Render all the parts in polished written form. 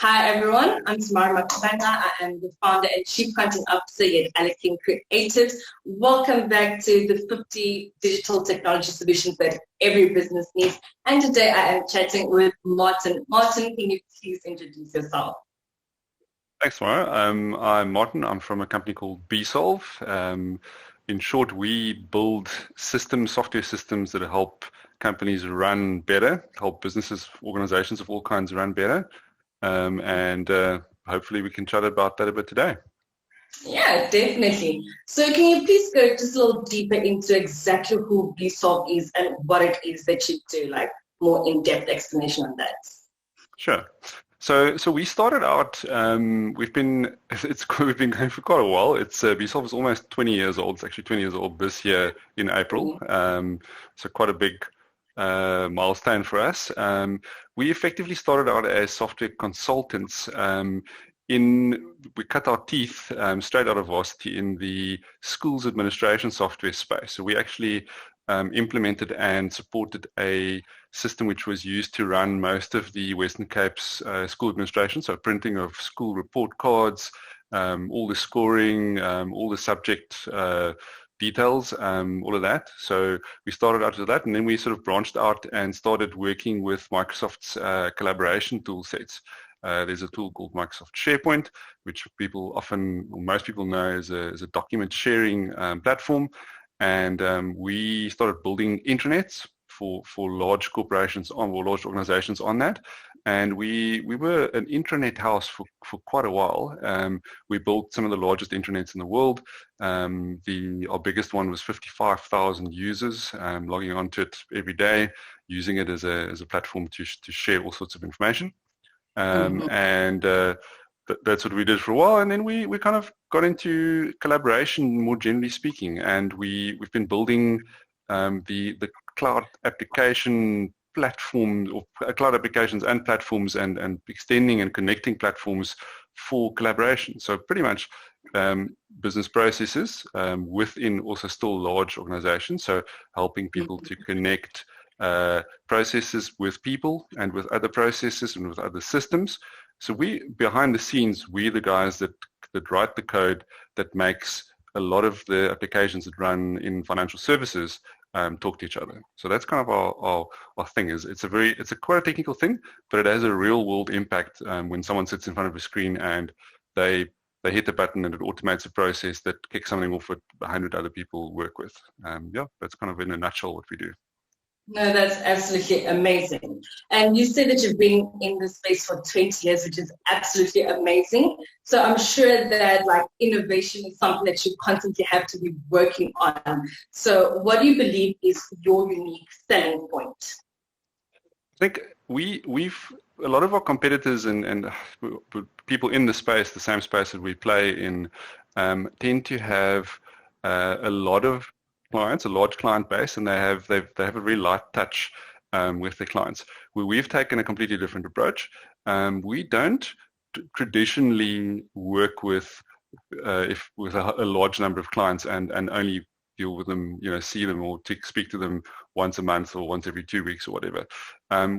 Hi everyone, I'm Tamara Makubanga. I am the founder and chief content officer at Alaking Creatives. Welcome back to the 50 digital technology solutions that every business needs. And today I am chatting with Martin. Martin, can you please introduce yourself? Thanks, Tamara. I'm Martin. I'm from a company called BSolve. In short, we build software systems that help companies run better, help businesses, organizations of all kinds run better. And hopefully we can chat about that a bit today. Yeah, definitely. So can you please go just a little deeper into exactly who BSolve is and what it is that you do, like more in-depth explanation on that? Sure. So we started out. We've been going for quite a while. It's BSolve is almost 20 years old. It's actually 20 years old this year in April. So quite a big milestone for us. We effectively started out as software consultants. We cut our teeth straight out of varsity in the schools administration software space. So we actually implemented and supported a system which was used to run most of the Western Cape's school administration, so printing of school report cards, all the scoring, all the subject details, all of that. So we started out with that, and then we sort of branched out and started working with Microsoft's collaboration tool sets. There's a tool called Microsoft SharePoint, which most people know as a document sharing platform. And we started building intranets for large corporations or large organizations on that. And we were an intranet house for quite a while. We built some of the largest intranets in the world. Our biggest one was 55,000 users logging onto it every day, using it as a platform to share all sorts of information. That's what we did for a while, and then we kind of got into collaboration more generally speaking, and we've been building the cloud application platforms, or cloud applications and platforms, and extending and connecting platforms for collaboration. So pretty much business processes within also still large organizations, so helping people to connect processes with people and with other processes and with other systems. So behind the scenes, we're the guys that write the code that makes a lot of the applications that run in financial services talk to each other. So that's kind of our thing. It's quite a technical thing, but it has a real world impact when someone sits in front of a screen and they hit the button and it automates a process that kicks something off that 100 other people work with. Yeah, that's kind of in a nutshell what we do. No, that's absolutely amazing. And you said that you've been in this space for 20 years, which is absolutely amazing. So I'm sure that like innovation is something that you constantly have to be working on. So what do you believe is your unique selling point? I think a lot of our competitors and people in the space, the same space that we play in, tend to have a lot of clients, a large client base, and they have a very light touch with their clients. We've taken a completely different approach. We don't traditionally work with a large number of clients and only deal with them, see them or speak to them once a month or once every 2 weeks or whatever.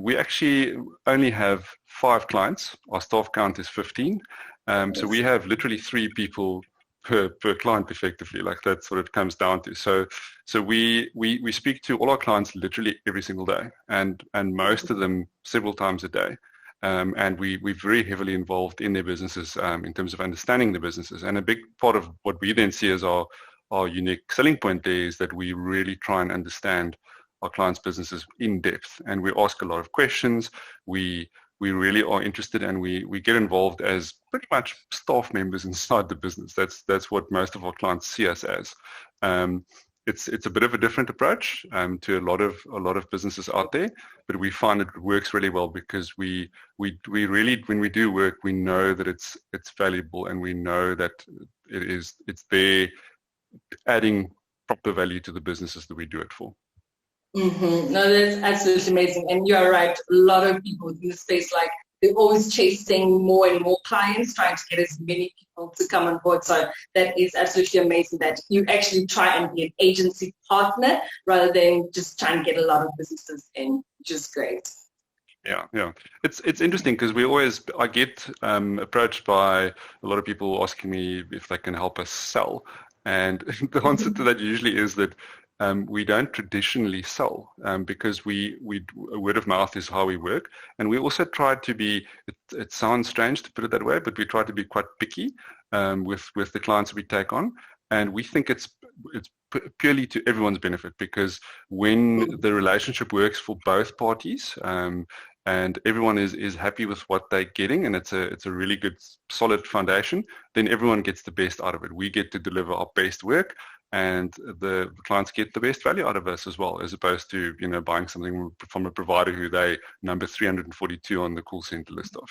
We actually only have 5 clients. Our staff count is 15. So we have literally 3 people per client effectively, like that's what it comes down to. So we speak to all our clients literally every single day, and most of them several times a day. And we're very heavily involved in their businesses in terms of understanding the businesses. And a big part of what we then see as our unique selling point there is that we really try and understand our clients' businesses in depth, and we ask a lot of questions. We really are interested, and we get involved as pretty much staff members inside the business. That's what most of our clients see us as. It's a bit of a different approach to a lot of businesses out there, but we find it works really well because we really, when we do work, we know that it's valuable, and we know that it's there adding proper value to the businesses that we do it for. No, that's absolutely amazing. And you are right. A lot of people in the space, like they're always chasing more and more clients, trying to get as many people to come on board. So that is absolutely amazing that you actually try and be an agency partner rather than just trying to get a lot of businesses in, which is great. Yeah, yeah. It's interesting because I get approached by a lot of people asking me if they can help us sell, and the answer to that usually is that we don't traditionally sell because we word of mouth is how we work, and we also try to be. It sounds strange to put it that way, but we try to be quite picky with the clients we take on, and we think it's purely to everyone's benefit because when the relationship works for both parties. And everyone is happy with what they're getting, and it's a really good solid foundation, then everyone gets the best out of it. We get to deliver our best work, and the clients get the best value out of us as well, as opposed to buying something from a provider who they number 342 on the call center list of.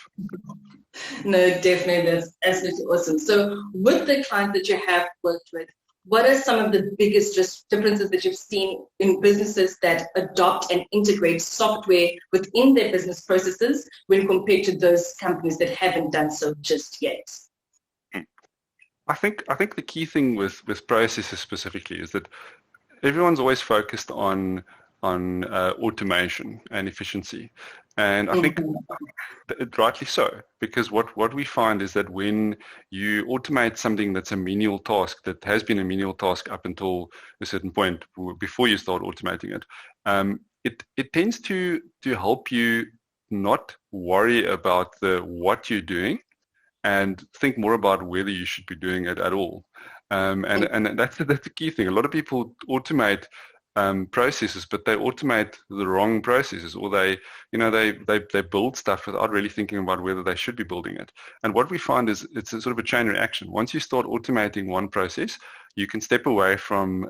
No, definitely, that's absolutely awesome. So with the clients that you have worked with, what are some of the biggest differences that you've seen in businesses that adopt and integrate software within their business processes when compared to those companies that haven't done so just yet? I think the key thing with processes specifically is that everyone's always focused on automation and efficiency, and I think rightly so, because what we find is that when you automate something that's a menial task, that has been a menial task up until a certain point before you start automating it, it tends to help you not worry about what you're doing and think more about whether you should be doing it at all. And that's the key thing. A lot of people automate processes, but they automate the wrong processes, or they build stuff without really thinking about whether they should be building it. And what we find is it's a sort of a chain reaction. Once you start automating one process, you can step away from,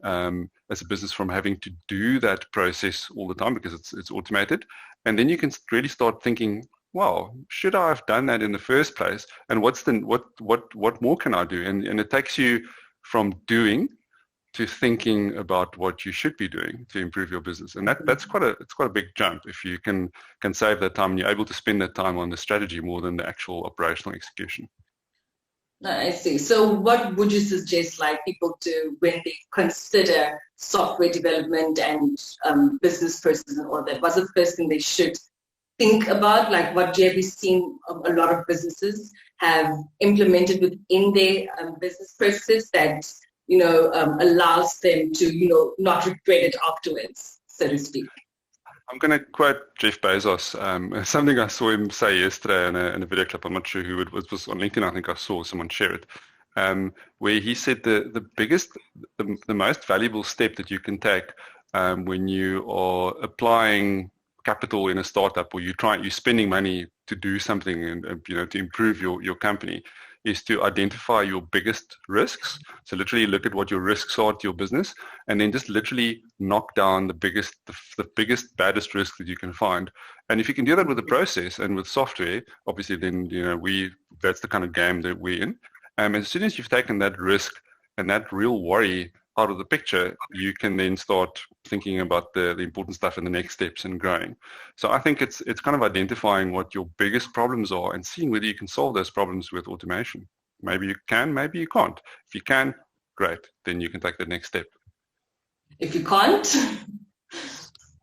as a business, from having to do that process all the time because it's automated, and then you can really start thinking, wow, should I have done that in the first place? And what more can I do? And it takes you from doing to thinking about what you should be doing to improve your business. And that's quite a big jump if you can save that time and you're able to spend that time on the strategy more than the actual operational execution. I see. So what would you suggest people do when they consider software development and business processes and all that? What's the first thing they should think about? What have you seen a lot of businesses have implemented within their business processes that allows them to, not regret it afterwards, so to speak? I'm going to quote Jeff Bezos, something I saw him say yesterday in a video clip. I'm not sure who it was on LinkedIn. I think I saw someone share it, where he said the most valuable step that you can take when you are applying capital in a startup, or you're spending money to do something and to improve your company, is to identify your biggest risks. So literally look at what your risks are to your business, and then just literally knock down the biggest, baddest risk that you can find. And if you can do that with a process and with software, obviously then that's the kind of game that we're in. As soon as you've taken that risk and that real worry out of the picture, you can then start thinking about the important stuff in the next steps and growing. So I think it's kind of identifying what your biggest problems are and seeing whether you can solve those problems with automation. Maybe you can, maybe you can't. If you can, great, then you can take the next step. If you can't,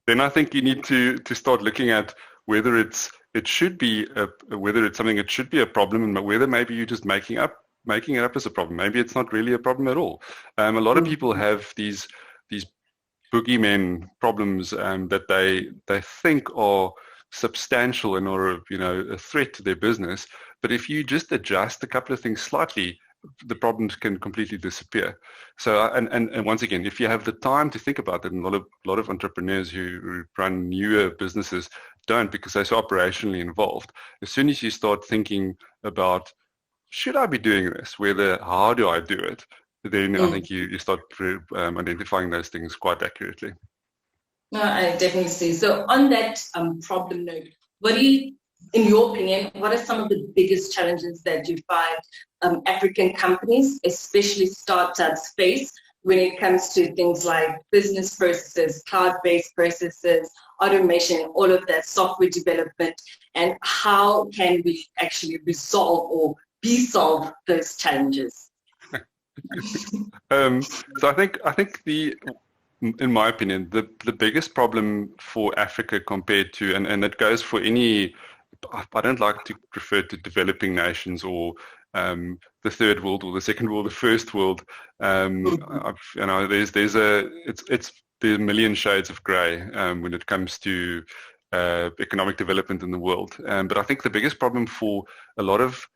then I think you need to start looking at whether it's something that should be a problem, and whether maybe you're just making it up as a problem. Maybe it's not really a problem at all. A lot of people have these boogeymen problems that they think are substantial and are a threat to their business. But if you just adjust a couple of things slightly, the problems can completely disappear. So and once again, if you have the time to think about it, and a lot of entrepreneurs who run newer businesses don't, because they're so operationally involved. As soon as you start thinking about, should I be doing this? How do I do it? Then I think you start identifying those things quite accurately. No, I definitely see. So on that problem note, in your opinion, what are some of the biggest challenges that you find African companies, especially startups, face when it comes to things like business processes, cloud-based processes, automation, all of that, software development, and how can we actually resolve or BSolve those challenges? So I think in my opinion, the biggest problem for Africa compared to, and it goes for any, I don't like to refer to developing nations or the third world or the second world, the first world. It's there are a million shades of grey when it comes to economic development in the world. But I think the biggest problem for a lot of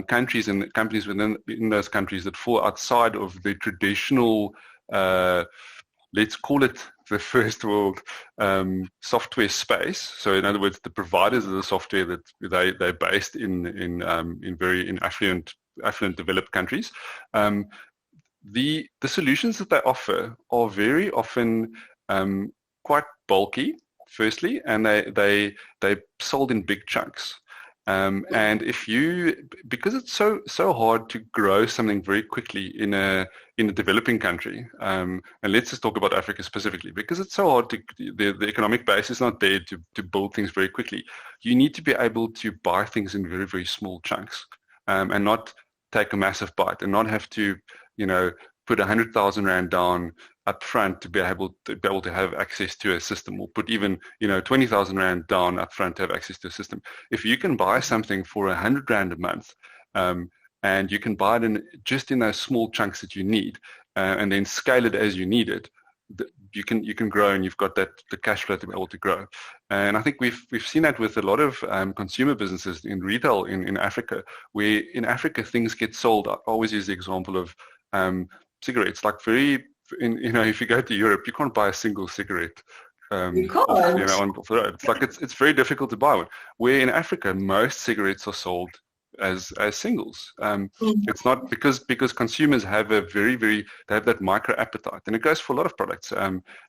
countries and companies in those countries that fall outside of the traditional, let's call it the first world software space. So in other words, the providers of the software that they're based in affluent developed countries. The solutions that they offer are very often quite bulky, firstly, and they sold in big chunks. And because it's so hard to grow something very quickly in a developing country, and let's just talk about Africa specifically, because it's so hard the economic base is not there to build things very quickly. You need to be able to buy things in very, very small chunks, and not take a massive bite, and not have to, put 100,000 Rand down up front to be able to have access to a system, or put even 20,000 Rand down up front to have access to a system. If you can buy something for 100 Rand a month, and you can buy it just in those small chunks that you need, and then scale it as you need it, you can grow, and you've got the cash flow to be able to grow. And I think we've seen that with a lot of consumer businesses in retail in Africa, where in Africa things get sold. I always use the example of cigarettes. Like if you go to Europe, you can't buy a single cigarette off the road. It's very difficult to buy one. Where in Africa, most cigarettes are sold as singles. It's not because consumers have they have that micro appetite, and it goes for a lot of products.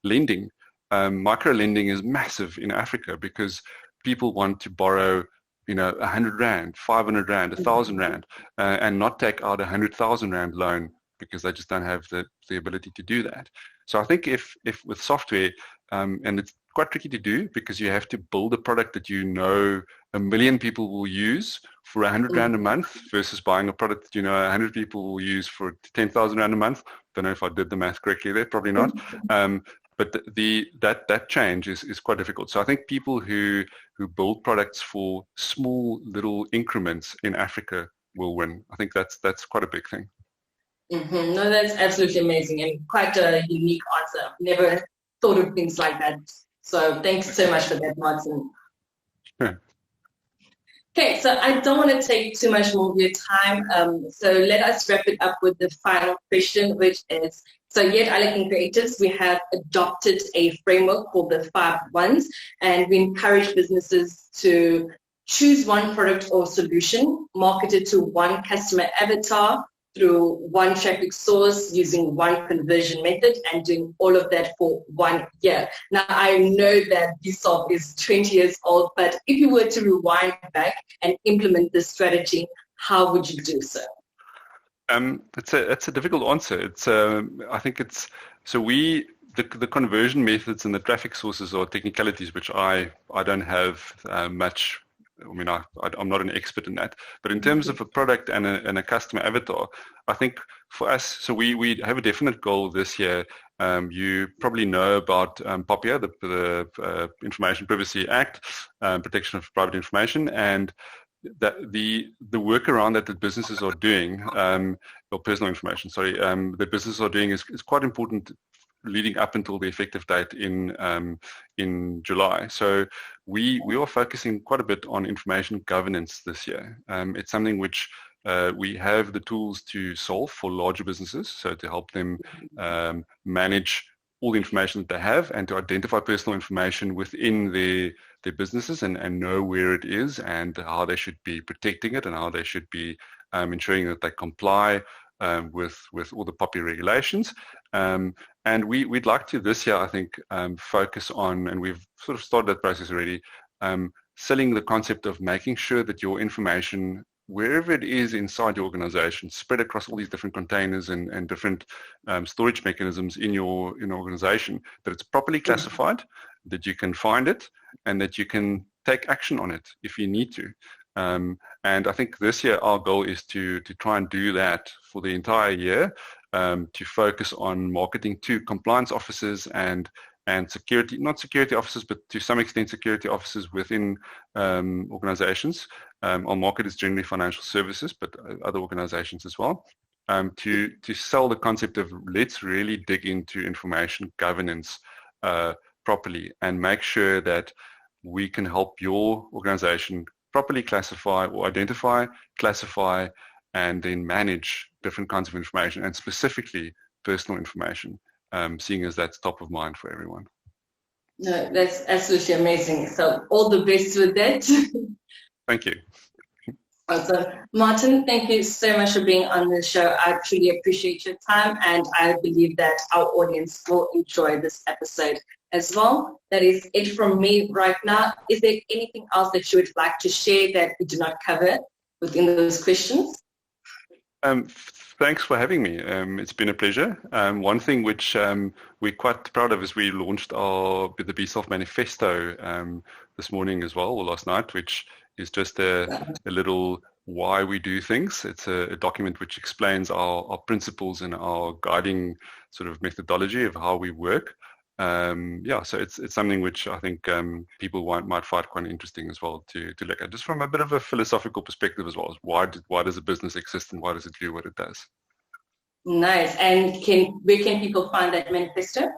Lending, micro lending is massive in Africa because people want to borrow 100 Rand, 500 Rand, 1,000 Rand, and not take out 100,000 Rand loan because they just don't have the ability to do that. So I think if with software, and it's quite tricky to do because you have to build a product that 1 million people will use for 100 Rand a month versus buying a product that 100 people will use for 10,000 Rand a month. Don't know if I did the math correctly there, probably not. But that change is quite difficult. So I think people who build products for small little increments in Africa will win. I think that's quite a big thing. Mm-hmm. No, that's absolutely amazing and quite a unique answer. I've never thought of things like that. So thanks so much for that, Martin. Sure. Okay, so I don't want to take too much more of your time. So let us wrap it up with the final question, which is, so yet Alaking Creatives, we have adopted a framework called the 5 Ones, and we encourage businesses to choose one product or solution, market it to one customer avatar, through one traffic source, using one conversion method, and doing all of that for 1 year. Now, I know that BSolve is 20 years old, but if you were to rewind back and implement this strategy, how would you do so? It's a difficult answer. I think the conversion methods and the traffic sources are technicalities which I don't have much. I mean, I'm not an expert in that, but in terms of a product and a customer avatar, I think for us, so we have a definite goal this year. You probably know about POPIA, the Information Privacy Act, Protection of Private Information, and that the work around that businesses are doing, or personal information, sorry, that businesses are doing is quite important leading up until the effective date in July. So we are focusing quite a bit on information governance this year. It's something which we have the tools to solve for larger businesses, so to help them manage all the information that they have and to identify personal information within their businesses and know where it is and how they should be protecting it and how they should be ensuring that they comply with all the POPI regulations. And we'd like to this year, I think, focus on, and we've sort of started that process already, selling the concept of making sure that your information, wherever it is inside your organization, spread across all these different containers and different storage mechanisms in your organization, that it's properly classified, that you can find it, and that you can take action on it if you need to. And I think this year our goal is to try and do that for the entire year, to focus on marketing to compliance officers and security, not security officers, but to some extent security officers within organizations. Our market is generally financial services, but other organizations as well. To sell the concept of let's really dig into information governance properly and make sure that we can help your organization properly classify or identify, classify, and then manage different kinds of information, and specifically personal information, seeing as that's top of mind for everyone. No, that's absolutely amazing. So all the best with that. Thank you. Awesome. Martin, thank you so much for being on the show. I truly appreciate your time, and I believe that our audience will enjoy this episode as well. That is it from me right now. Is there anything else that you would like to share that we do not cover within those questions? Thanks for having me. It's been a pleasure. One thing which we're quite proud of is we launched the BSolve manifesto this morning as well, or last night, which is just a little why we do things. It's a document which explains our principles and our guiding sort of methodology of how we work. So it's something which I think people might find quite interesting as well to look at, just from a bit of a philosophical perspective as well. Why does a business exist and why does it do what it does? Nice. And where can people find that manifesto?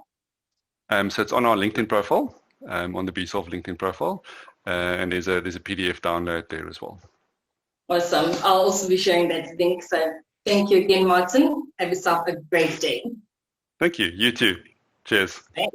So it's on our LinkedIn profile, on the BSolve LinkedIn profile, and there's a PDF download there as well. Awesome. I'll also be sharing that link. So thank you again, Martin. Have yourself a great day. Thank you. You too. Cheers. Thanks.